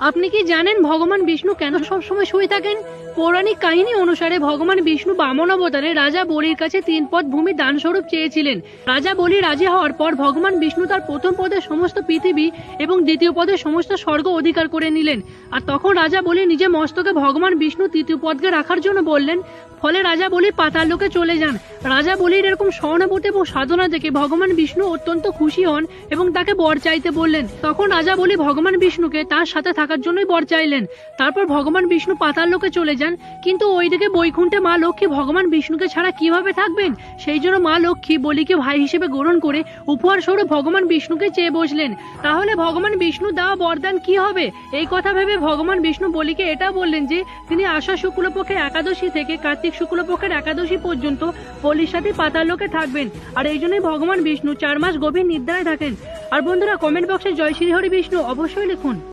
আপনি কি জানেন ভগবান বিষ্ণু কেন সবসময় শুয়ে থাকেন? পৌরাণিক কাহিনী অনুসারে ভগবান বিষ্ণু বামন অবতারে রাজা বলির কাছে 3 পদ ভূমি দান স্বরূপ চেয়েছিলেন। রাজা বলি রাজি হওয়ার পর ভগবান বিষ্ণু তার প্রথম পদের সমস্ত পৃথিবী এবং দ্বিতীয় পদের সমস্ত স্বর্গ অধিকার করে নিলেন। আর তখন রাজা বলি নিজে মস্তকে ভগবান বিষ্ণু তৃতীয় পদকে রাখার জন্য বললেন। ফলে রাজা বলি পাতাল লোকে চলে যান। রাজা বলির এরকম সহানুভূতি এবং সাধনা দেখে ভগবান বিষ্ণু অত্যন্ত খুশি হন এবং তাকে বর চাইতে বললেন। তখন রাজা বলি ভগবান বিষ্ণুকে তার সাথে থাকার জন্যই বর চাইলেন। তারপর ভগবান বিষ্ণু পাতাল লোকে চলে যান। কিন্তু ওইদিকে বৈকুণ্ঠে মা লক্ষ্মী ভগবান বিষ্ণুকে ছাড়া কিভাবে থাকবেন? সেই জন্য মা লক্ষ্মী বলিকে ভাই হিসেবে গ্রহণ করে উপহার স্বরূপ ভগবান বিষ্ণুকে চেয়ে বসলেন। তাহলে ভগবান বিষ্ণু দেওয়া বরদান কি হবে? এই কথা ভেবে ভগবান বিষ্ণু বলিকে এটা বললেন যে তিনি আষাঢ় শুক্লপক্ষের একাদশী থেকে কার্তিক শুক্লপক্ষের একাদশী পর্যন্ত বলির সাথে পাতাল লোকে থাকবেন। আর এই জন্যই ভগবান বিষ্ণু 4 মাস গভীর নিদ্রায় থাকেন। আর বন্ধুরা, কমেন্ট বক্সে জয় শ্রী হরি বিষ্ণু অবশ্যই লিখুন।